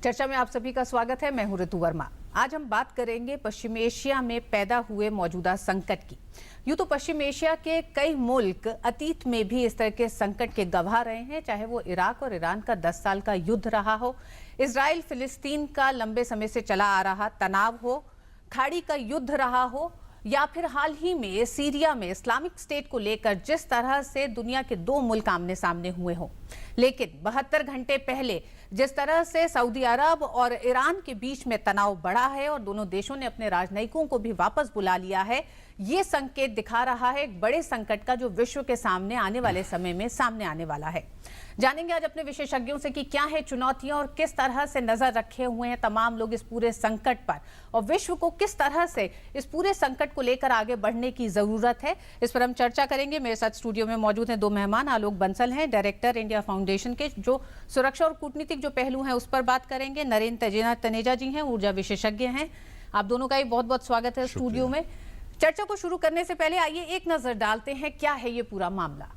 चर्चा में आप सभी का स्वागत है। मैं हूं ऋतु वर्मा। आज हम बात करेंगे पश्चिम एशिया में पैदा हुए मौजूदा संकट की। यूं तो पश्चिम एशिया के कई मुल्क अतीत में भी इस तरह के संकट के गवाह रहे हैं, चाहे वो इराक और ईरान का 10 साल का युद्ध रहा हो, इजराइल फिलिस्तीन का लंबे समय से चला आ रहा तनाव हो, खाड़ी का युद्ध रहा हो, या फिर हाल ही में सीरिया में इस्लामिक स्टेट को लेकर जिस तरह से दुनिया के दो मुल्क आमने सामने हुए हों। लेकिन 72 घंटे पहले जिस तरह से सऊदी अरब और ईरान के बीच में तनाव बढ़ा है और दोनों देशों ने अपने राजनयिकों को भी वापस बुला लिया है, ये संकेत दिखा रहा है एक बड़े संकट का जो विश्व के सामने आने वाले समय में सामने आने वाला है। जानेंगे आज अपने विशेषज्ञों से कि क्या है चुनौतियां और किस तरह से नजर रखे हुए हैं तमाम लोग इस पूरे संकट पर, और विश्व को किस तरह से इस पूरे संकट को लेकर आगे बढ़ने की जरूरत है। इस पर हम चर्चा करेंगे। मेरे साथ स्टूडियो में मौजूद हैं दो मेहमान। आलोक बंसल हैं, डायरेक्टर इंडिया फाउंडेशन के, जो सुरक्षा और कूटनीतिक जो पहलू हैं उस पर बात करेंगे। नरेंद्र तनेजा जी हैं, ऊर्जा विशेषज्ञ हैं। आप दोनों का ही बहुत बहुत स्वागत है स्टूडियो में। चर्चा को शुरू करने से पहले आइए एक नजर डालते हैं क्या है ये पूरा मामला।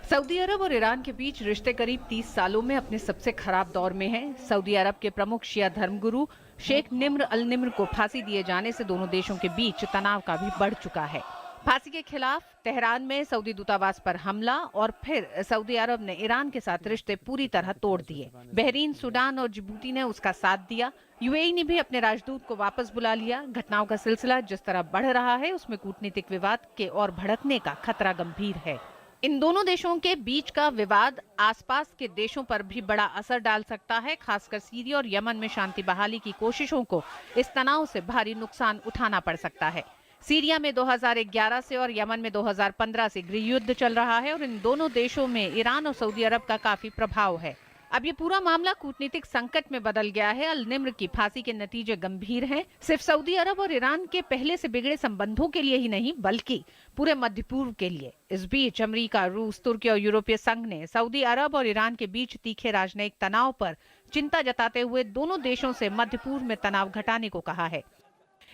सऊदी अरब और ईरान के बीच रिश्ते करीब 30 सालों में अपने सबसे खराब दौर में हैं। सऊदी अरब के प्रमुख शिया धर्मगुरु शेख निम्र अल निम्र को फांसी दिए जाने से दोनों देशों के बीच तनाव का भी बढ़ चुका है। फांसी के खिलाफ तेहरान में सऊदी दूतावास पर हमला और फिर सऊदी अरब ने ईरान के साथ रिश्ते पूरी तरह तोड़ दिए। बहरीन, सूडान और जिबूती ने उसका साथ दिया। यूएई ने भी अपने राजदूत को वापस बुला लिया। घटनाओं का सिलसिला जिस तरह बढ़ रहा है उसमें कूटनीतिक विवाद के और भड़कने का खतरा गंभीर है। इन दोनों देशों के बीच का विवाद आसपास के देशों पर भी बड़ा असर डाल सकता है। खासकर सीरिया और यमन में शांति बहाली की कोशिशों को इस तनाव से भारी नुकसान उठाना पड़ सकता है। सीरिया में 2011 से और यमन में 2015 से गृह युद्ध चल रहा है और इन दोनों देशों में ईरान और सऊदी अरब का काफी प्रभाव है। अब ये पूरा मामला कूटनीतिक संकट में बदल गया है। अल निम्र की फांसी के नतीजे गंभीर हैं, सिर्फ सऊदी अरब और ईरान के पहले से बिगड़े संबंधों के लिए ही नहीं बल्कि पूरे मध्य पूर्व के लिए। इस बीच अमेरिका, रूस, तुर्की और यूरोपीय संघ ने सऊदी अरब और ईरान के बीच तीखे राजनयिक तनाव पर चिंता जताते हुए दोनों देशों से मध्य पूर्व में तनाव घटाने को कहा है।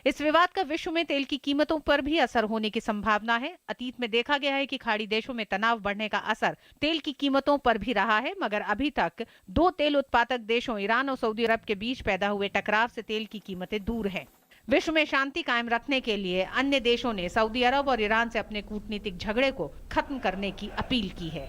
इस विवाद का विश्व में तेल की कीमतों पर भी असर होने की संभावना है। अतीत में देखा गया है कि खाड़ी देशों में तनाव बढ़ने का असर तेल की कीमतों पर भी रहा है, मगर अभी तक दो तेल उत्पादक देशों ईरान और सऊदी अरब के बीच पैदा हुए टकराव से तेल की कीमतें दूर हैं। विश्व में शांति कायम रखने के लिए अन्य देशों ने सऊदी अरब और ईरान से अपने कूटनीतिक झगड़े को खत्म करने की अपील की है।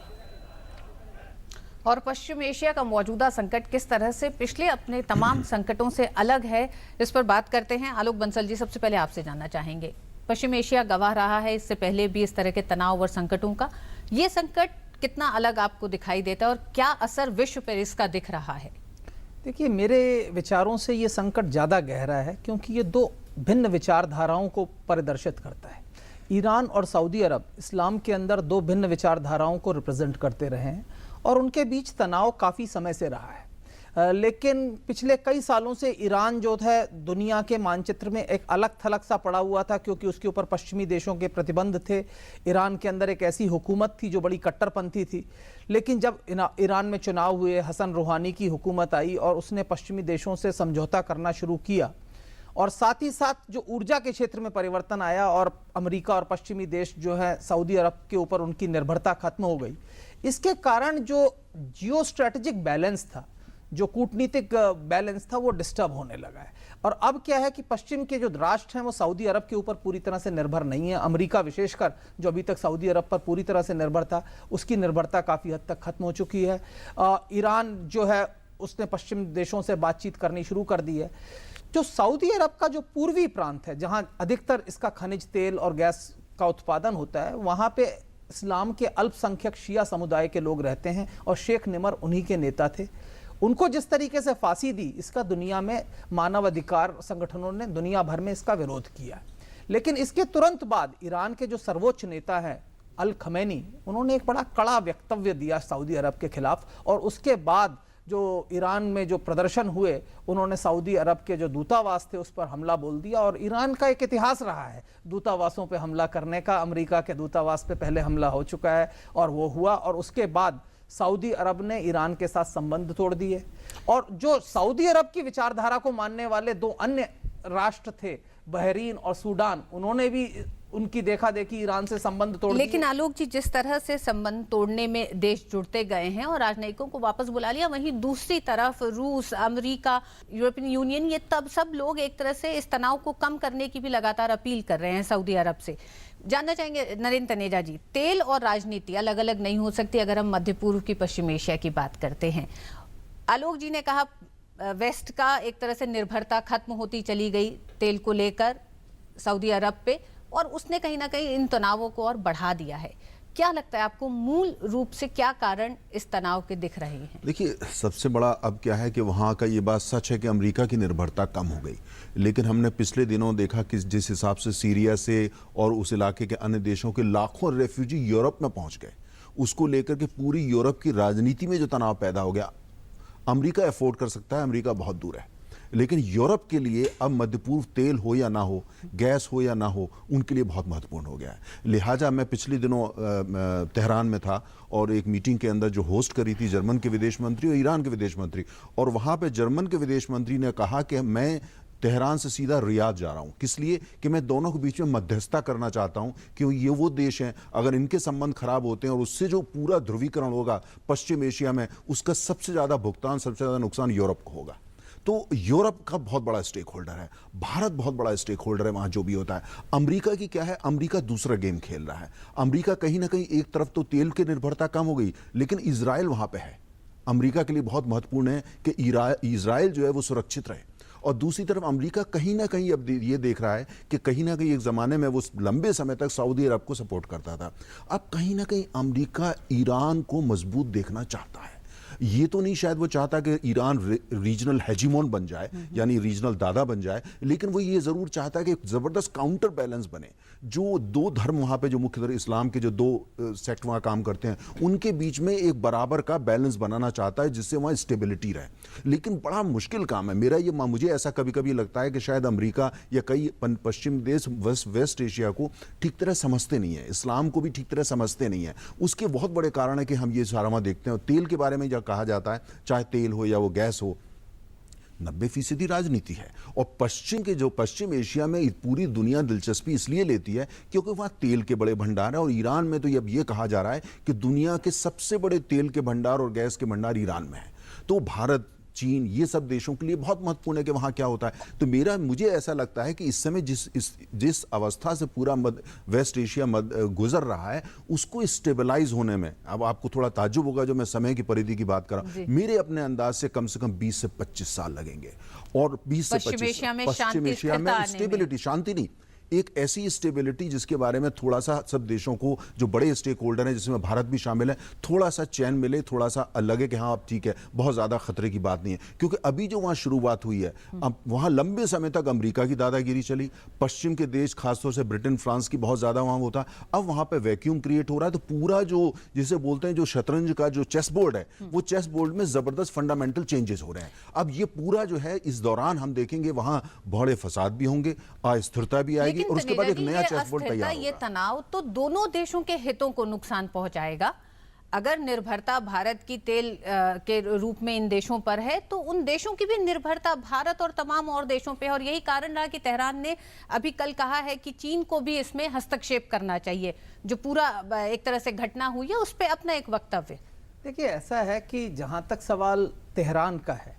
और पश्चिम एशिया का मौजूदा संकट किस तरह से पिछले अपने तमाम संकटों से अलग है, इस पर बात करते हैं। आलोक बंसल जी, सबसे पहले आपसे जानना चाहेंगे, पश्चिम एशिया गवाह रहा है इससे पहले भी इस तरह के तनाव और संकटों का। ये संकट कितना अलग आपको दिखाई देता है और क्या असर विश्व पर इसका दिख रहा है? देखिए, मेरे विचारों से ये संकट ज़्यादा गहरा है क्योंकि ये दो भिन्न विचारधाराओं को परिदर्शित करता है। ईरान और सऊदी अरब इस्लाम के अंदर दो भिन्न विचारधाराओं को रिप्रेजेंट करते रहे हैं और उनके बीच तनाव काफ़ी समय से रहा है। लेकिन पिछले कई सालों से ईरान जो है दुनिया के मानचित्र में एक अलग थलग सा पड़ा हुआ था क्योंकि उसके ऊपर पश्चिमी देशों के प्रतिबंध थे। ईरान के अंदर एक ऐसी हुकूमत थी जो बड़ी कट्टरपंथी थी। लेकिन जब ईरान में चुनाव हुए, हसन रूहानी की हुकूमत आई और उसने पश्चिमी देशों से समझौता करना शुरू किया और साथ ही साथ जो ऊर्जा के क्षेत्र में परिवर्तन आया और अमेरिका और पश्चिमी देश जो है सऊदी अरब के ऊपर उनकी निर्भरता खत्म हो गई। इसके कारण जो जियो स्ट्रेटेजिक बैलेंस था, जो कूटनीतिक बैलेंस था, वो डिस्टर्ब होने लगा है। और अब क्या है कि पश्चिम के जो राष्ट्र हैं वो सऊदी अरब के ऊपर पूरी तरह से निर्भर नहीं है। अमेरिका विशेषकर जो अभी तक सऊदी अरब पर पूरी तरह से निर्भर था, उसकी निर्भरता काफ़ी हद तक खत्म हो चुकी है। ईरान जो है उसने पश्चिम देशों से बातचीत करनी शुरू कर दी है। जो सऊदी अरब का जो पूर्वी प्रांत है जहां अधिकतर इसका खनिज तेल और गैस का उत्पादन होता है, वहां पे इस्लाम के अल्पसंख्यक शिया समुदाय के लोग रहते हैं और शेख निमर उन्हीं के नेता थे। उनको जिस तरीके से फांसी दी, इसका दुनिया में मानवाधिकार संगठनों ने दुनिया भर में इसका विरोध किया। लेकिन इसके तुरंत बाद ईरान के जो सर्वोच्च नेता हैं अल खमैनी, उन्होंने एक बड़ा कड़ा वक्तव्य दिया सऊदी अरब के खिलाफ और उसके बाद जो ईरान में जो प्रदर्शन हुए, उन्होंने सऊदी अरब के जो दूतावास थे उस पर हमला बोल दिया। और ईरान का एक इतिहास रहा है दूतावासों पे हमला करने का। अमेरिका के दूतावास पे पहले हमला हो चुका है और वो हुआ, और उसके बाद सऊदी अरब ने ईरान के साथ संबंध तोड़ दिए। और जो सऊदी अरब की विचारधारा को मानने वाले दो अन्य राष्ट्र थे, बहरीन और सूडान, उन्होंने भी उनकी देखा देखी ईरान से संबंध तोड़ दिए। लेकिन आलोक जी, जिस तरह से संबंध तोड़ने में देश जुड़ते गए हैं और राजनयिकों को वापस बुला लिया, वहीं दूसरी तरफ रूस, अमेरिका, यूरोपियन यूनियन, ये तब सब लोग एक तरह से इस तनाव को कम करने की भी लगातार अपील कर रहे हैं सऊदी अरब से। जानना चाहेंगे नरेंद्र तनेजा जी, तेल और राजनीति अलग अलग नहीं हो सकती अगर हम मध्य पूर्व की, पश्चिम एशिया की बात करते हैं। आलोक जी ने कहा वेस्ट का एक तरह से निर्भरता खत्म होती चली गई तेल को लेकर सऊदी अरब पे, और उसने कहीं ना कहीं इन तनावों को और बढ़ा दिया है। क्या लगता है आपको, मूल रूप से क्या कारण इस तनाव के दिख रहे हैं? देखिए, सबसे बड़ा अब क्या है कि वहाँ का ये बात सच है कि अमेरिका की निर्भरता कम हो गई, लेकिन हमने पिछले दिनों देखा कि जिस हिसाब से सीरिया से और उस इलाके के अन्य देशों के लाखों रेफ्यूजी यूरोप में पहुंच गए, उसको लेकर के पूरी यूरोप की राजनीति में जो तनाव पैदा हो गया। अमेरिका अफोर्ड कर सकता है, अमेरिका बहुत दूर है, लेकिन यूरोप के लिए अब मध्य पूर्व तेल हो या ना हो, गैस हो या ना हो, उनके लिए बहुत महत्वपूर्ण हो गया है। लिहाजा मैं पिछले दिनों तेहरान में था और एक मीटिंग के अंदर जो होस्ट करी थी जर्मन के विदेश मंत्री और ईरान के विदेश मंत्री, और वहाँ पे जर्मन के विदेश मंत्री ने कहा कि मैं तेहरान से सीधा रियाद जा रहा हूं। किस लिए? कि मैं दोनों के बीच में मध्यस्थता करना चाहता हूं, क्योंकि ये वो देश हैं, अगर इनके संबंध खराब होते हैं और उससे जो पूरा ध्रुवीकरण होगा पश्चिम एशिया में, उसका सबसे ज्यादा भुगतान, सबसे ज्यादा नुकसान यूरोप को होगा। तो यूरोप का बहुत बड़ा स्टेक होल्डर है, भारत बहुत बड़ा स्टेक होल्डर है वहां जो भी होता है। अमेरिका की क्या है, अमेरिका दूसरा गेम खेल रहा है। अमेरिका कहीं ना कहीं एक तरफ तो तेल की निर्भरता कम हो गई, लेकिन इजराइल वहां पे है। अमेरिका के लिए बहुत महत्वपूर्ण है कि इजराइल जो है वो सुरक्षित रहे, और दूसरी तरफ अमेरिका कहीं ना कहीं अब ये देख रहा है कि कहीं ना कहीं एक ज़माने में वो लंबे समय तक सऊदी अरब को सपोर्ट करता था, अब कहीं ना कहीं अमेरिका ईरान को मजबूत देखना चाहता है। ये तो नहीं शायद वो चाहता कि ईरान रीजनल हेजिमोन बन जाए, यानी रीजनल दादा बन जाए, लेकिन वो ये ज़रूर चाहता है कि एक ज़बरदस्त काउंटर बैलेंस बने। जो दो धर्म वहाँ पे, जो मुख्य तरह इस्लाम के जो दो सेक्ट वहाँ काम करते हैं, उनके बीच में एक बराबर का बैलेंस बनाना चाहता है जिससे वहाँ स्टेबिलिटी रहे। लेकिन बड़ा मुश्किल काम है। मुझे ऐसा कभी कभी लगता है कि शायद अमेरिका या कई पश्चिम देश वेस्ट एशिया को ठीक तरह समझते नहीं है, इस्लाम को भी ठीक तरह समझते नहीं है। उसके बहुत बड़े कारण है कि हम ये सारा वहाँ देखते हैं। तेल के बारे में जब कहा जाता है, चाहे तेल हो या वो गैस हो, 90% राजनीति है। और पश्चिम एशिया में पूरी दुनिया दिलचस्पी इसलिए लेती है क्योंकि वहां तेल के बड़े भंडार है, और ईरान में तो अब ये कहा जा रहा है कि दुनिया के सबसे बड़े तेल के भंडार और गैस के भंडार ईरान में है। तो भारत, चीन, ये सब देशों के लिए बहुत महत्वपूर्ण है कि वहां क्या होता है। तो मुझे ऐसा लगता है कि इस समय जिस अवस्था से पूरा वेस्ट एशिया गुजर रहा है, उसको स्टेबलाइज होने में, अब आपको थोड़ा ताज्जुब होगा जो मैं समय की परिधि की बात कर रहा हूं, मेरे अपने अंदाज से कम 20 से 25 साल लगेंगे। और 20 से 25 पश्चिम एशिया में स्टेबिलिटी, शांति नहीं, एक ऐसी स्टेबिलिटी जिसके बारे में थोड़ा सा सब देशों को, जो बड़े स्टेक होल्डर हैं जिसमें भारत भी शामिल है, थोड़ा सा चैन मिले, थोड़ा सा लगे कि हाँ अब ठीक है, बहुत ज़्यादा खतरे की बात नहीं है। क्योंकि अभी जो वहाँ शुरुआत हुई है, अब वहाँ लंबे समय तक अमेरिका की दादागिरी चली, पश्चिम के देश खासतौर से ब्रिटेन, फ्रांस की बहुत ज़्यादा वहाँ होता, अब वहाँ पर वैक्यूम क्रिएट हो रहा है। तो पूरा जो जिसे बोलते हैं जो शतरंज का जो चेस बोर्ड है, वो चेस बोर्ड में ज़बरदस्त फंडामेंटल चेंजेस हो रहे हैं। अब ये पूरा जो है, इस दौरान हम देखेंगे वहाँ बड़े फसाद भी होंगे, अस्थिरता भी आएगी, और उसके बाद एक नया ये तनाव तो दोनों देशों के हितों को नुकसान पहुंचाएगा। अगर निर्भरता भारत की तेल के रूप में इन देशों पर है, तो उन देशों की भी निर्भरता भारत और तमाम और देशों पे, और यही कारण रहा कि तेहरान ने अभी कल कहा है कि चीन को भी इसमें हस्तक्षेप करना चाहिए। जो पूरा एक तरह से घटना हुई है उस पर अपना एक वक्तव्य। देखिए, ऐसा है कि जहां तक सवाल तेहरान का है,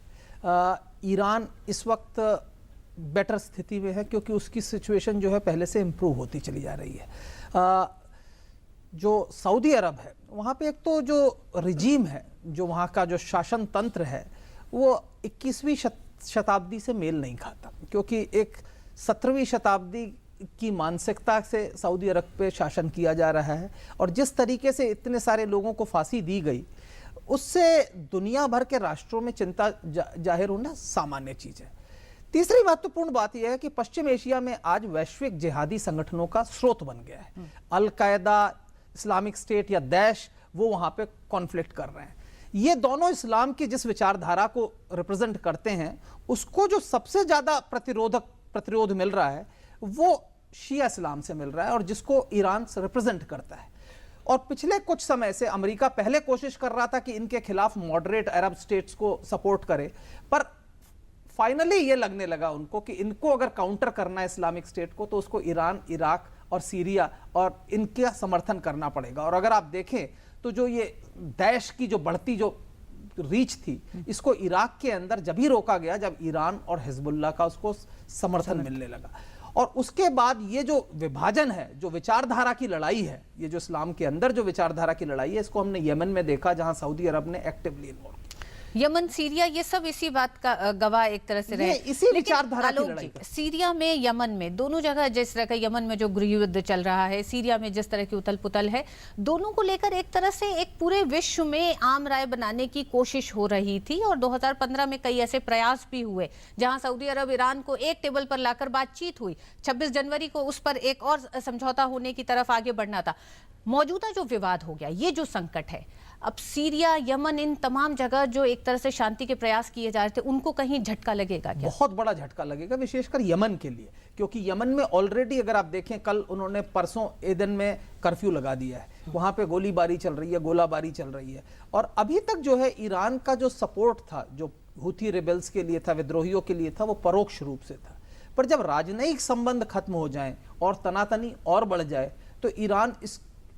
ईरान इस वक्त बेटर स्थिति में है क्योंकि उसकी सिचुएशन जो है पहले से इम्प्रूव होती चली जा रही है। जो सऊदी अरब है, वहाँ पे एक तो जो रिजीम है, जो वहाँ का जो शासन तंत्र है, वो 21वीं शताब्दी से मेल नहीं खाता, क्योंकि एक 17वीं शताब्दी की मानसिकता से सऊदी अरब पे शासन किया जा रहा है, और जिस तरीके से इतने सारे लोगों को फांसी दी गई, उससे दुनिया भर के राष्ट्रों में चिंता जाहिर होना सामान्य चीज़ है। तीसरी महत्वपूर्ण बात यह है कि पश्चिम एशिया में आज वैश्विक जिहादी संगठनों का स्रोत बन गया है। अल कायदा, इस्लामिक स्टेट या दैश, वो वहां पे कॉन्फ्लिक्ट कर रहे हैं। ये दोनों इस्लाम की जिस विचारधारा को रिप्रेजेंट करते हैं, उसको जो सबसे ज्यादा प्रतिरोध मिल रहा है वो शिया इस्लाम से मिल रहा है, और जिसको ईरान रिप्रेजेंट करता है। और पिछले कुछ समय से अमेरिका पहले कोशिश कर रहा था कि इनके खिलाफ मॉडरेट अरब स्टेट्स को सपोर्ट करे, पर फाइनली ये लगने लगा उनको कि इनको अगर काउंटर करना है इस्लामिक स्टेट को, तो उसको ईरान, इराक और सीरिया और इनका समर्थन करना पड़ेगा। और अगर आप देखें तो जो ये दैश की जो बढ़ती जो रीच थी, इसको इराक के अंदर जब ही रोका गया जब ईरान और हिजबुल्लाह का उसको समर्थन मिलने लगा। और उसके बाद ये जो विभाजन है, जो विचारधारा की लड़ाई है, ये जो इस्लाम के अंदर जो विचारधारा की लड़ाई है, इसको हमने यमन में देखा जहां सऊदी अरब ने एक्टिवली इन्वॉल्व। यमन, सीरिया, ये सब इसी बात का गवाह एक तरह से रहे। इसी विचारधारा की लड़ाई है। सीरिया में, यमन में, दोनों जगह जिस तरह का यमन में जो गृह युद्ध चल रहा है, सीरिया में जिस तरह की उथल पुथल है, दोनों को लेकर एक तरह से एक पूरे विश्व में आम राय बनाने की कोशिश हो रही थी। और 2015 में कई ऐसे प्रयास भी हुए जहां सऊदी अरब ईरान को एक टेबल पर लाकर बातचीत हुई। 26 जनवरी को उस पर एक और समझौता होने की तरफ आगे बढ़ना था। मौजूदा जो विवाद हो गया, ये जो संकट है, अब सीरिया, यमन, इन तमाम जगह जो एक तरह से शांति के प्रयास किए जा रहे थे, उनको कहीं झटका लगेगा क्या? बहुत बड़ा झटका लगेगा, विशेषकर यमन के लिए, क्योंकि यमन में ऑलरेडी अगर आप देखें, कल उन्होंने परसों एदन में कर्फ्यू लगा दिया है, वहां पे गोलीबारी चल रही है, गोलाबारी चल रही है। और अभी तक जो है ईरान का जो सपोर्ट था, जो हुथी रिबेल्स के लिए था, विद्रोहियों के लिए था, वो परोक्ष रूप से था। पर जब राजनयिक संबंध खत्म हो जाए और तनातनी और बढ़ जाए, तो ईरान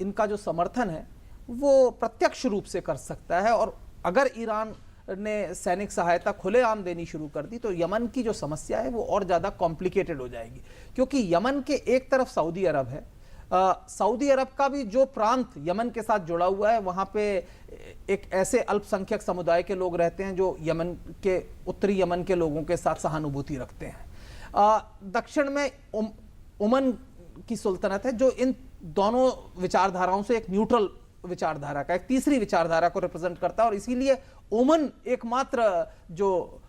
इनका जो समर्थन है वो प्रत्यक्ष रूप से कर सकता है। और अगर ईरान ने सैनिक सहायता खुलेआम देनी शुरू कर दी, तो यमन की जो समस्या है वो और ज़्यादा कॉम्प्लिकेटेड हो जाएगी, क्योंकि यमन के एक तरफ सऊदी अरब है, सऊदी अरब का भी जो प्रांत यमन के साथ जुड़ा हुआ है, वहाँ पे एक ऐसे अल्पसंख्यक समुदाय के लोग रहते हैं जो यमन के, उत्तरी यमन के लोगों के साथ सहानुभूति रखते हैं। दक्षिण में ओमन की सुल्तनत है, जो इन दोनों विचारधाराओं से एक न्यूट्रल विचारधारा का, एक तीसरी विचारधारा को रिप्रेजेंट करता है। और इसीलिए ओमन एकमात्र जो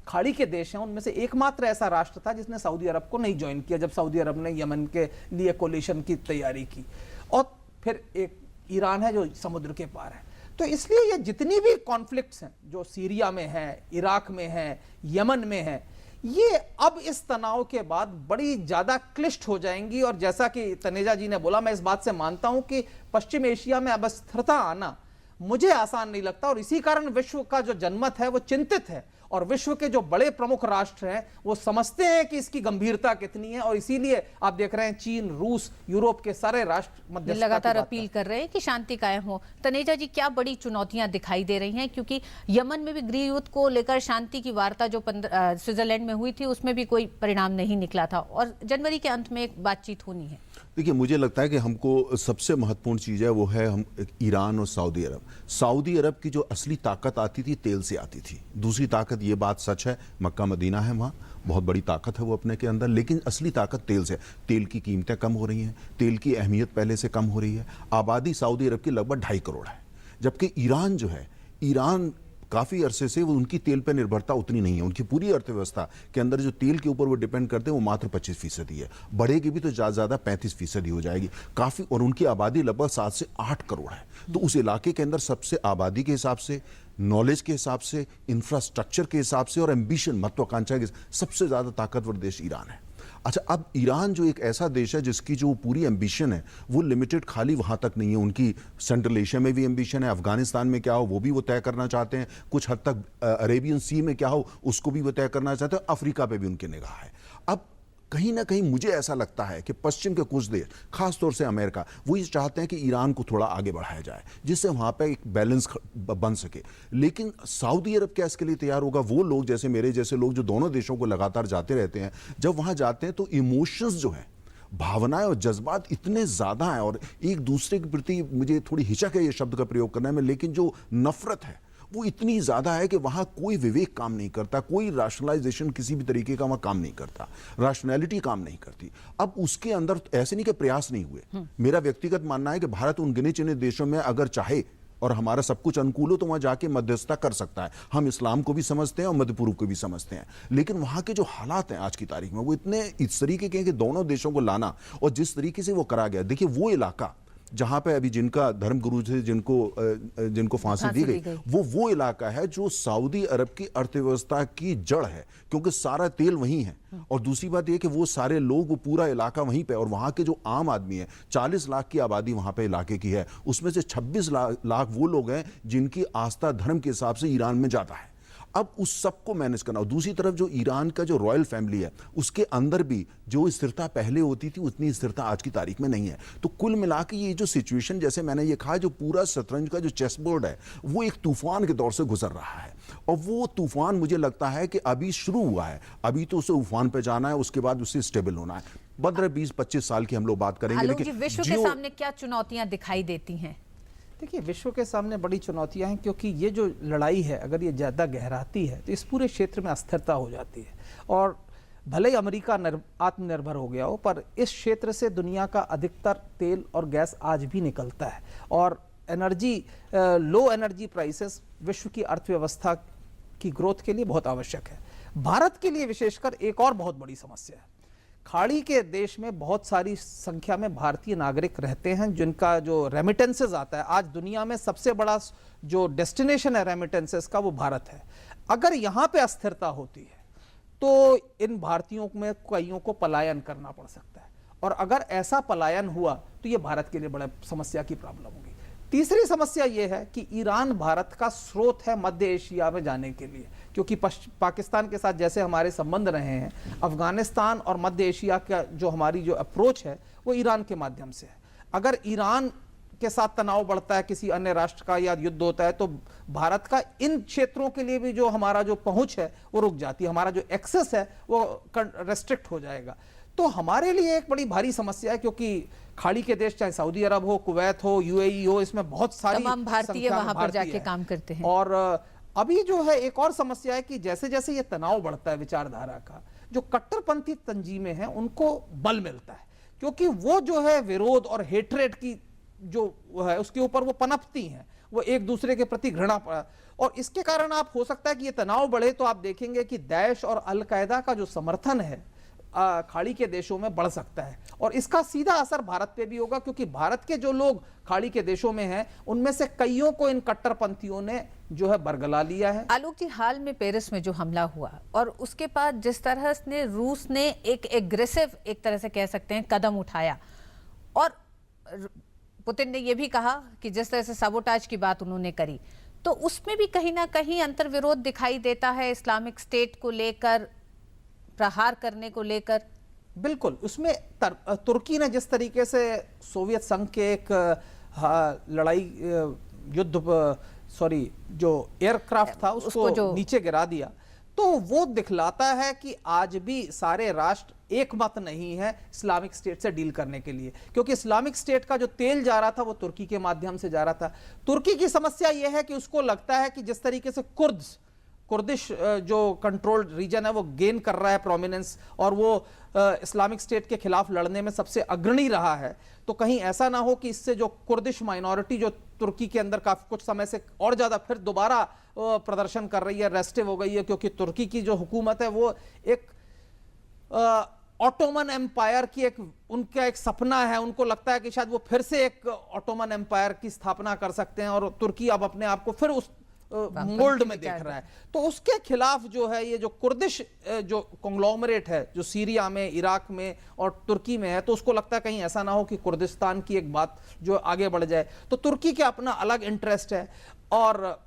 खाड़ी के देश हैं उनमें से एकमात्र ऐसा राष्ट्र था जिसने सऊदी अरब को नहीं ज्वाइन किया जब सऊदी अरब ने यमन के लिए कोलिशन की तैयारी की। और फिर एक ईरान है जो समुद्र के पार है। तो इसलिए ये जितनी भी कॉन्फ्लिक्ट्स हैं जो सीरिया में है, इराक में है, यमन में है, ये अब इस तनाव के बाद बड़ी ज्यादा क्लिष्ट हो जाएंगी। और जैसा कि तनेजा जी ने बोला, मैं इस बात से मानता हूं कि पश्चिम एशिया में अब स्थिरता आना मुझे आसान नहीं लगता। और इसी कारण विश्व का जो जनमत है वो चिंतित है, और विश्व के जो बड़े प्रमुख राष्ट्र हैं वो समझते हैं कि इसकी गंभीरता कितनी है। और इसीलिए आप देख रहे हैं चीन, रूस, यूरोप के सारे राष्ट्र मध्यस्थता लगातार अपील कर रहे हैं कि शांति कायम हो। तनेजा जी, क्या बड़ी चुनौतियां दिखाई दे रही हैं? क्योंकि यमन में भी गृह युद्ध को लेकर शांति की वार्ता जो स्विट्जरलैंड में हुई थी, उसमें भी कोई परिणाम नहीं निकला था, और जनवरी के अंत में एक बातचीत होनी है। देखिए, मुझे लगता है कि हमको सबसे महत्वपूर्ण चीज़ है वो है हम ईरान और सऊदी अरब। सऊदी अरब की जो असली ताकत आती थी तेल से आती थी। दूसरी ताकत, ये बात सच है, मक्का मदीना है, वहाँ बहुत बड़ी ताकत है वो अपने के अंदर, लेकिन असली ताकत तेल से। तेल की कीमतें कम हो रही हैं, तेल की अहमियत पहले से कम हो रही है। आबादी सऊदी अरब की लगभग 2.5 करोड़ है, जबकि ईरान जो है, ईरान काफ़ी अरसे से वो, उनकी तेल पर निर्भरता उतनी नहीं है। उनकी पूरी अर्थव्यवस्था के अंदर जो तेल के ऊपर वो डिपेंड करते हैं वो मात्र 25% है। बढ़ेगी भी तो ज़्यादा 35% हो जाएगी काफ़ी। और उनकी आबादी लगभग 7 से 8 करोड़ है। तो उस इलाके के अंदर सबसे आबादी के हिसाब से, नॉलेज के हिसाब से, इंफ्रास्ट्रक्चर के हिसाब से और एम्बिशन, महत्वाकांक्षा के सबसे ज़्यादा ताकतवर देश ईरान है। अच्छा, अब ईरान जो एक ऐसा देश है जिसकी जो पूरी एम्बिशन है वो लिमिटेड खाली वहाँ तक नहीं है। उनकी सेंट्रल एशिया में भी एम्बिशन है, अफगानिस्तान में क्या हो वो भी वो तय करना चाहते हैं, कुछ हद तक अरेबियन सी में क्या हो उसको भी वो तय करना चाहते हैं, अफ्रीका पे भी उनकी निगाह है। अब कहीं ना कहीं मुझे ऐसा लगता है कि पश्चिम के कुछ देश, खासतौर से अमेरिका, वो ये चाहते हैं कि ईरान को थोड़ा आगे बढ़ाया जाए जिससे वहाँ पे एक बैलेंस बन सके। लेकिन सऊदी अरब क्या इसके लिए तैयार होगा? वो लोग जैसे मेरे जैसे लोग जो दोनों देशों को लगातार जाते रहते हैं, जब वहाँ जाते हैं तो इमोशंस जो है, भावनाएं और जज्बात इतने ज़्यादा हैं, और एक दूसरे के प्रति, मुझे थोड़ी हिचक है ये शब्द का प्रयोग करने में, लेकिन जो नफरत है वो इतनी ज़्यादा है कि वहाँ कोई विवेक काम नहीं करता, कोई राशनलाइजेशन किसी भी तरीके का वहाँ काम नहीं करता, राशनैलिटी काम नहीं करती। अब उसके अंदर ऐसे नहीं कि प्रयास नहीं हुए। मेरा व्यक्तिगत मानना है कि भारत उन गिने चुने देशों में अगर चाहे और हमारा सब कुछ अनुकूल हो तो वहाँ जाके मध्यस्थता कर सकता है। हम इस्लाम को भी समझते हैं और मध्य पूर्व को भी समझते हैं, लेकिन वहाँ के जो हालात हैं आज की तारीख में वो इतने इस तरीके के हैं कि दोनों देशों को लाना, और जिस तरीके से वो करा गया, देखिए वो इलाका जहां पे अभी जिनका धर्मगुरु थे, जिनको फांसी दी गई, वो इलाका है जो सऊदी अरब की अर्थव्यवस्था की जड़ है, क्योंकि सारा तेल वहीं है। और दूसरी बात यह कि वो सारे लोग, वो पूरा इलाका वहीं पे, और वहां के जो आम आदमी है, 40 लाख की आबादी वहां पे इलाके की है, उसमें से 26 लाख वो लोग हैं जिनकी आस्था धर्म के हिसाब से ईरान में जाता है। अब उस सबको मैनेज करना। और दूसरी तरफ जो ईरान का जो रॉयल फैमिली है उसके अंदर भी जो स्थिरता पहले होती थी उतनी स्थिरता आज की तारीख में नहीं है। तो कुल मिला के ये जो सिचुएशन, जैसे मैंने ये कहा, जो पूरा शतरंज का जो चेस बोर्ड है वो एक तूफान के दौर से गुजर रहा है, और वो तूफान मुझे लगता है कि अभी शुरू हुआ है। अभी तो उसे उफान पे जाना है, उसके बाद उससे स्टेबल होना है। 15, 20, 25 साल की हम लोग बात करेंगे। आलोक जी, विश्व के सामने क्या चुनौतियां दिखाई देती हैं? देखिए, विश्व के सामने बड़ी चुनौतियां हैं, क्योंकि ये जो लड़ाई है अगर ये ज़्यादा गहराती है तो इस पूरे क्षेत्र में अस्थिरता हो जाती है। और भले ही अमेरिका आत्मनिर्भर हो गया हो, पर इस क्षेत्र से दुनिया का अधिकतर तेल और गैस आज भी निकलता है, और लो एनर्जी प्राइसेस विश्व की अर्थव्यवस्था की ग्रोथ के लिए बहुत आवश्यक है। भारत के लिए विशेषकर एक और बहुत बड़ी समस्या है। खाड़ी के देश में बहुत सारी संख्या में भारतीय नागरिक रहते हैं जिनका जो रेमिटेंसेस आता है, आज दुनिया में सबसे बड़ा जो डेस्टिनेशन है रेमिटेंसेस का वो भारत है। अगर यहाँ पे अस्थिरता होती है तो इन भारतीयों में कईयों को पलायन करना पड़ सकता है, और अगर ऐसा पलायन हुआ तो ये भारत के लिए बड़ा समस्या की प्रॉब्लम होगी। तीसरी समस्या यह है कि ईरान भारत का स्रोत है मध्य एशिया में जाने के लिए, क्योंकि पाकिस्तान के साथ जैसे हमारे संबंध रहे हैं, अफगानिस्तान और मध्य एशिया का जो हमारी जो अप्रोच है वो ईरान के माध्यम से है। अगर ईरान के साथ तनाव बढ़ता है, किसी अन्य राष्ट्र का या युद्ध होता है, तो भारत का इन क्षेत्रों के लिए भी जो हमारा जो पहुंच है वो रुक जाती है, हमारा जो एक्सेस है वो रेस्ट्रिक्ट हो जाएगा। तो हमारे लिए एक बड़ी भारी समस्या है, क्योंकि खाड़ी के देश चाहे सऊदी अरब हो, कुवैत हो, यूएई हो, इसमें बहुत सारी तमाम भारतीय वहां पर जाके काम करते हैं। और अभी जो है एक और समस्या है कि जैसे जैसे ये तनाव बढ़ता है विचारधारा का, जो कट्टरपंथी तंजीमें हैं उनको बल मिलता है, क्योंकि वो जो है विरोध और हेट्रेड की जो है उसके ऊपर वो पनपती हैं, वो एक दूसरे के प्रति घृणा, और इसके कारण आप हो सकता है कि ये तनाव बढ़े तो आप देखेंगे कि दाइश और अल कायदा का जो समर्थन है खाड़ी के देशों में बढ़ सकता है, और इसका सीधा असर भारत पे भी होगा, क्योंकि भारत के जो लोग खाड़ी के देशों में हैं उनमें से कईयों को इन कट्टरपंथियों ने जो है बरगला लिया है। आलोक जी, हाल में पेरिस में जो हमला हुआ और उसके बाद जिस तरह से रूस ने एक एग्रेसिव, एक तरह से कह सकते हैं, कदम उठाया, और पुतिन ने यह भी कहा कि जिस तरह से साबोटाज की बात उन्होंने करी, तो उसमें भी कहीं ना कहीं अंतर्विरोध दिखाई देता है इस्लामिक स्टेट को लेकर, प्रहार करने को लेकर। बिल्कुल, उसमें तुर्की ने जिस तरीके से सोवियत संघ के एक जो एयरक्राफ्ट था उसको जो नीचे गिरा दिया, तो वो दिखलाता है कि आज भी सारे राष्ट्र एक मत नहीं है इस्लामिक स्टेट से डील करने के लिए, क्योंकि इस्लामिक स्टेट का जो तेल जा रहा था वो तुर्की के माध्यम से जा रहा था। तुर्की की समस्या यह है कि उसको लगता है कि जिस तरीके से कुर्दिश जो कंट्रोल्ड रीजन है वो गेन कर रहा है प्रोमिनेंस, और वो इस्लामिक स्टेट के खिलाफ लड़ने में सबसे अग्रणी रहा है, तो कहीं ऐसा ना हो कि इससे जो कुर्दिश माइनॉरिटी जो तुर्की के अंदर काफी कुछ समय से और ज्यादा फिर दोबारा प्रदर्शन कर रही है, रेस्टिव हो गई है, क्योंकि तुर्की की जो हुकूमत है वो एक ऑटोमन एम्पायर की उनका एक सपना है, उनको लगता है कि शायद वो फिर से एक ऑटोमन एम्पायर की स्थापना कर सकते हैं, और तुर्की अब अपने आप को फिर उस मोल्ड में देख रहा है। तो उसके खिलाफ जो है ये जो कुर्दिश जो कॉन्ग्लोमरेट है जो सीरिया में, इराक में और तुर्की में है, तो उसको लगता है कहीं ऐसा ना हो कि कुर्दिस्तान की एक बात जो आगे बढ़ जाए। तो तुर्की के अपना अलग इंटरेस्ट है, और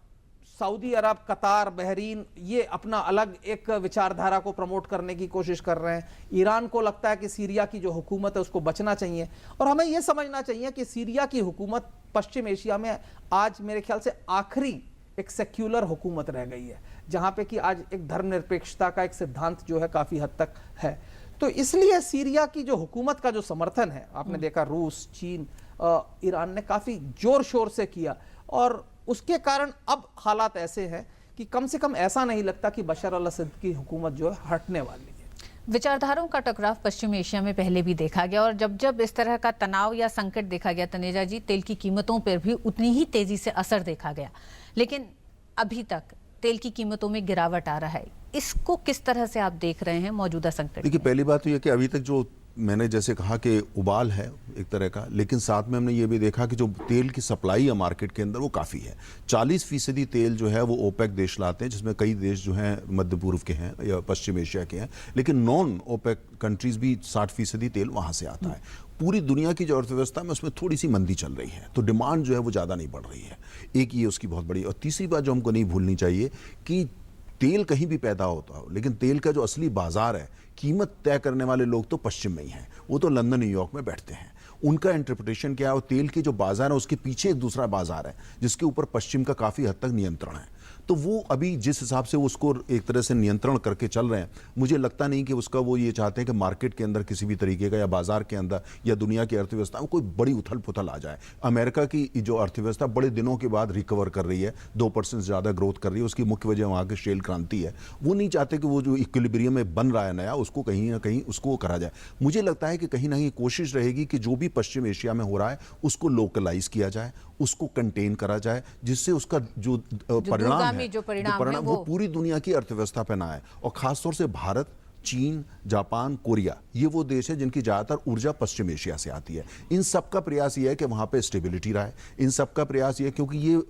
सऊदी अरब, कतार, बहरीन ये अपना अलग एक विचारधारा को प्रमोट करने की कोशिश कर रहे हैं। ईरान को लगता है कि सीरिया की जो हुकूमत है उसको बचना चाहिए, और हमें यह समझना चाहिए कि सीरिया की हुकूमत पश्चिम एशिया में आज मेरे ख्याल से आखिरी एक सेक्युलर हुकूमत रह गई है, जहां पे कि आज एक धर्मनिरपेक्षता का एक सिद्धांत जो है काफी हद तक है। तो इसलिए सीरिया की जो हुकूमत का जो समर्थन है, आपने देखा रूस, चीन, ईरान ने काफी जोर शोर से किया, और उसके कारण अब हालात ऐसे हैं कि कम से कम ऐसा नहीं लगता कि बशर अल असद की हुकूमत जो है हटने वाली है। विचारधाराओं का टकराव पश्चिम एशिया में पहले भी देखा गया, और जब जब इस तरह का तनाव या संकट देखा गया, तनेजा जी, तेल की कीमतों पर भी उतनी ही तेजी से असर देखा गया, लेकिन अभी तक तेल की कीमतों में गिरावट आ रहा है। इसको किस तरह से आप देख रहे हैं मौजूदा संकट? देखिए, पहली बात तो यह कि अभी तक जो मैंने जैसे कहा कि उबाल है एक तरह का, लेकिन साथ में हमने ये भी देखा कि जो तेल की सप्लाई है मार्केट के अंदर वो काफ़ी है। 40% तेल जो है वो ओपेक देश लाते हैं, जिसमें कई देश जो हैं मध्य पूर्व के हैं या पश्चिम एशिया के हैं, लेकिन नॉन ओपेक कंट्रीज भी 60% तेल वहाँ से आता है। पूरी दुनिया की जो अर्थव्यवस्था में उसमें थोड़ी सी मंदी चल रही है, तो डिमांड जो है वो ज़्यादा नहीं बढ़ रही है। एक ये उसकी बहुत बड़ी, और तीसरी बात जो हमको नहीं भूलनी चाहिए कि तेल कहीं भी पैदा होता हो, लेकिन तेल का जो असली बाजार है, कीमत तय करने वाले लोग तो पश्चिम में ही हैं। वो तो लंदन, न्यूयॉर्क में बैठते हैं। उनका इंटरप्रिटेशन क्या है, और तेल की जो बाजार है उसके पीछे एक दूसरा बाजार है जिसके ऊपर पश्चिम का काफी हद तक नियंत्रण है। तो वो अभी जिस हिसाब से उसको एक तरह से नियंत्रण करके चल रहे हैं, मुझे लगता नहीं कि उसका वो ये चाहते हैं कि मार्केट के अंदर किसी भी तरीके का, या बाजार के अंदर, या दुनिया की अर्थव्यवस्था में कोई बड़ी उथल पुथल आ जाए। अमेरिका की जो अर्थव्यवस्था बड़े दिनों के बाद रिकवर कर रही है, 2% ज्यादा ग्रोथ कर रही है, उसकी मुख्य वजह वहां की शेल क्रांति है। वो नहीं चाहते कि वो जो इक्विलिब्रियम में बन रहा है नया, उसको कहीं ना कहीं उसको करा जाए। मुझे लगता है कि कहीं ना कहीं कोशिश रहेगी कि जो भी पश्चिम एशिया में हो रहा है उसको लोकलाइज किया जाए, उसको कंटेन करा जाए, जिससे उसका जो परिणाम है वो पूरी दुनिया की अर्थव्यवस्था पे ना आए। और खासतौर से भारत, चीन, जापान, कोरिया, ये वो देश है जिनकी ज्यादातर ऊर्जा पश्चिम एशिया से आती है। इन सब का प्रयास ये है कि वहां पे स्टेबिलिटी रहे। इन सब का प्रयास ये है क्योंकि ये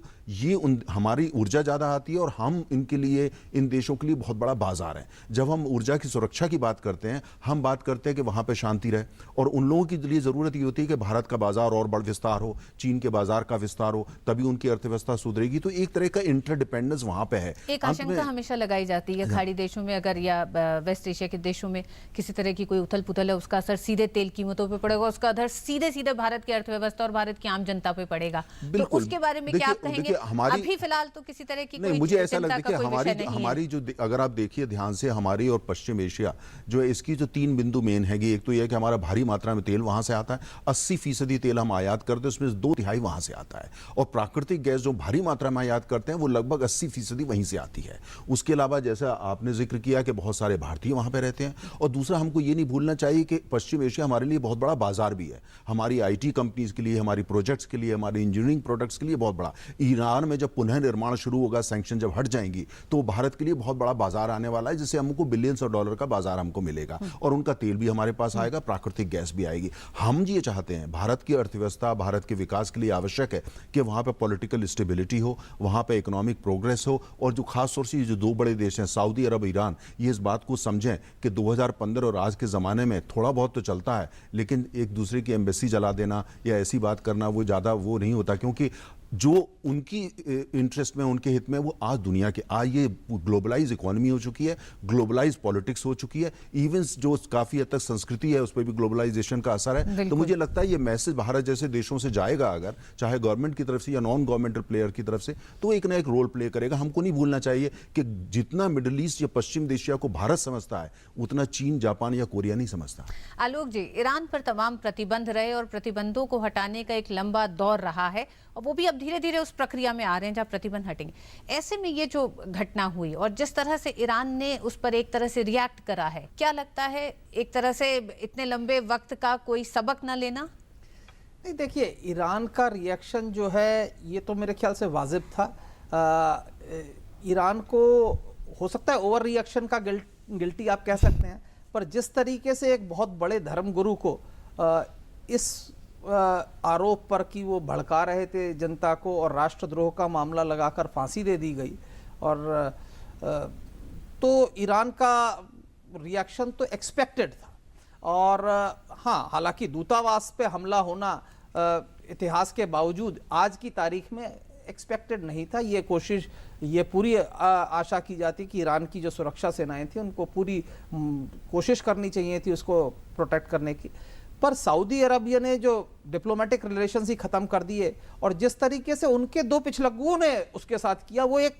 हमारी ऊर्जा ज्यादा आती है और हम इनके लिए, इन देशों के लिए बहुत बड़ा बाजार है। जब हम ऊर्जा की सुरक्षा की बात करते हैं, हम बात करते हैं कि वहां पे शांति रहे, और उन लोगों के लिए जरूरत ये होती है कि भारत का बाजार और बड़ विस्तार हो, चीन के बाजार का विस्तार हो, तभी उनकी अर्थव्यवस्था सुधरेगी। तो एक तरह का इंटरडिपेंडेंस वहां पे है। एक आशंका हमेशा लगाई जाती है खाड़ी देशों में अगर, या वेस्ट एशिया के देशों में किसी तरह की कोई उथल पुथल है, उसका असर सीधे तेल कीमतों पे पड़ेगा, उसका असर सीधे सीधे भारत की अर्थव्यवस्था और भारत की आम जनता पे पड़ेगा। तो उसके बारे में क्या आप कहेंगे? अभी फिलहाल तो किसी तरह की नहीं, मुझे ऐसा लगता है कि हमारी जो, अगर आप देखिए ध्यान से, हमारी और पश्चिम एशिया जो है, इसकी जो 3 बिंदु मेन है। एक तो यह है कि हमारा भारी मात्रा में तेल वहां से आता है, 80% तेल हम आयात करते हैं, उसमें 2/3 वहां से आता है। और प्राकृतिक गैस जो भारी मात्रा में आयात करते हैं वो लगभग 80% वहीं से आती है। उसके अलावा जैसा आपने जिक्र किया कि बहुत सारे भारतीय वहां पे रहते हैं। और दूसरा, हमको ये नहीं भूलना चाहिए कि पश्चिम एशिया हमारे लिए बहुत बड़ा बाजार भी है, हमारी IT कंपनीज के लिए, हमारी प्रोजेक्ट्स के लिए, हमारी इंजीनियरिंग प्रोडक्ट्स के लिए बहुत बड़ा। ईरान में जब पुनः निर्माण शुरू होगा, सैंक्शन जब हट जाएंगी, तो भारत के लिए बहुत बड़ा बाजार आने वाला है, जिससे हमको बिलियंस ऑफ डॉलर का बाजार हमको मिलेगा। और उनका तेल भी हमारे पास आएगा, प्राकृतिक गैस भी आएगी। हम ये चाहते हैं, भारत की अर्थव्यवस्था, भारत के विकास के लिए आवश्यक है कि वहां पे पॉलिटिकल स्टेबिलिटी हो, वहां पे इकोनॉमिक प्रोग्रेस हो, और जो खासतौर से जो 2 बड़े देश हैं, सऊदी अरब, ईरान, ये इस बात को समझें कि 2015 और आज के जमाने में थोड़ा बहुत तो चलता है, लेकिन एक दूसरे की एम्बेसी जला देना या ऐसी बात करना वो ज्यादा वो नहीं होता, क्योंकि जो उनकी इंटरेस्ट में, उनके हित में, वो आज दुनिया के, आज ये ग्लोबलाइज इकोनॉमी हो चुकी है, ग्लोबलाइज पॉलिटिक्स हो चुकी है, इवन जो काफी हद तक संस्कृति है उस पर भी ग्लोबलाइजेशन का असर है। तो मुझे लगता है ये मैसेज भारत जैसे देशों से जाएगा, अगर चाहे गवर्नमेंट की तरफ से या नॉन गवर्नमेंटल प्लेयर की तरफ से, तो एक ना एक रोल प्ले करेगा। हमको नहीं भूलना चाहिए कि जितना मिडिल ईस्ट या पश्चिम एशिया को भारत समझता है, उतना चीन, जापान या कोरिया नहीं समझता। आलोक जी, ईरान पर तमाम प्रतिबंध रहे और प्रतिबंधों को हटाने का एक लंबा दौर रहा है, और वो भी अब धीरे धीरे उस प्रक्रिया में आ रहे हैं जहां प्रतिबंध हटेंगे। ऐसे में ये जो घटना हुई और जिस तरह से ईरान ने उस पर एक तरह से रिएक्ट करा है, क्या लगता है एक तरह से इतने लंबे वक्त का कोई सबक ना लेना? नहीं, देखिए, ईरान का रिएक्शन जो है ये तो मेरे ख्याल से वाजिब था। ईरान को हो सकता है ओवर रिएक्शन का गिल्टी आप कह सकते हैं, पर जिस तरीके से एक बहुत बड़े धर्मगुरु को इस आरोप पर कि वो भड़का रहे थे जनता को और राष्ट्रद्रोह का मामला लगाकर फांसी दे दी गई, और तो ईरान का रिएक्शन तो एक्सपेक्टेड था। और हाँ, हालांकि दूतावास पे हमला होना इतिहास के बावजूद आज की तारीख में एक्सपेक्टेड नहीं था। ये कोशिश, ये पूरी आशा की जाती कि ईरान की जो सुरक्षा सेनाएं थी उनको पूरी कोशिश करनी चाहिए थी उसको प्रोटेक्ट करने की। पर सऊदी अरबिया ने जो डिप्लोमेटिक रिलेशंस ही खत्म कर दिए, और जिस तरीके से उनके 2 पिछलग्गुओं ने उसके साथ किया, वो एक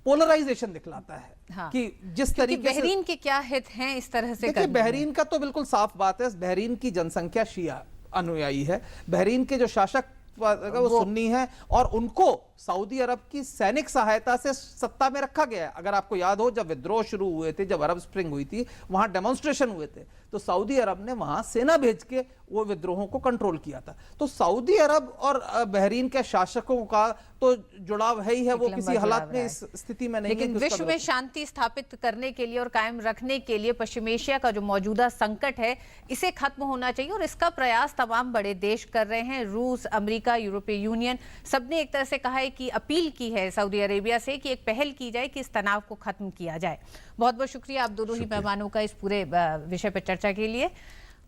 पोलराइजेशन दिखलाता है। हाँ। कि जिस तरीके से बहरीन के क्या हित हैं इस तरह से? देखिए, बहरीन का तो बिल्कुल साफ बात है, बहरीन की जनसंख्या शिया अनुयायी है, बहरीन के जो शासक वो सुन्नी है, और उनको सऊदी अरब की सैनिक सहायता से सत्ता में रखा गया है। अगर आपको याद हो, जब विद्रोह शुरू हुए थे, जब अरब स्प्रिंग हुई थी, वहां डेमोन्स्ट्रेशन हुए थे, तो सऊदी अरब ने वहां सेना भेज के वो विद्रोहों को कंट्रोल किया था। तो सऊदी अरब और बहरीन के शासकों का तो जुड़ाव है ही है, वो किसी हालात में इस स्थिति में नहीं है। लेकिन विश्व में शांति स्थापित करने के लिए और कायम रखने के लिए पश्चिम एशिया का जो मौजूदा संकट है, इसे खत्म होना चाहिए, और इसका प्रयास तमाम बड़े देश कर रहे हैं। रूस, अमेरिका, यूरोपीय यूनियन, सबने एक तरह से कहा है कि अपील की है सऊदी अरेबिया से कि एक पहल की जाए कि इस तनाव को खत्म किया जाए। बहुत बहुत शुक्रिया आप दोनों ही मेहमानों का इस पूरे विषय पर चर्चा के लिए।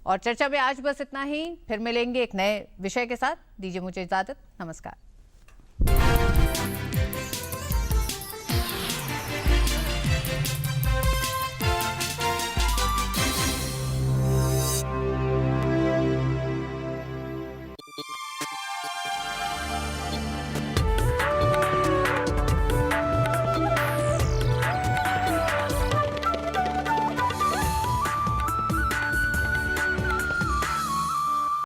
और चर्चा में आज बस इतना ही, फिर मिलेंगे एक नए विषय के साथ। दीजिए मुझे इजाजत, नमस्कार।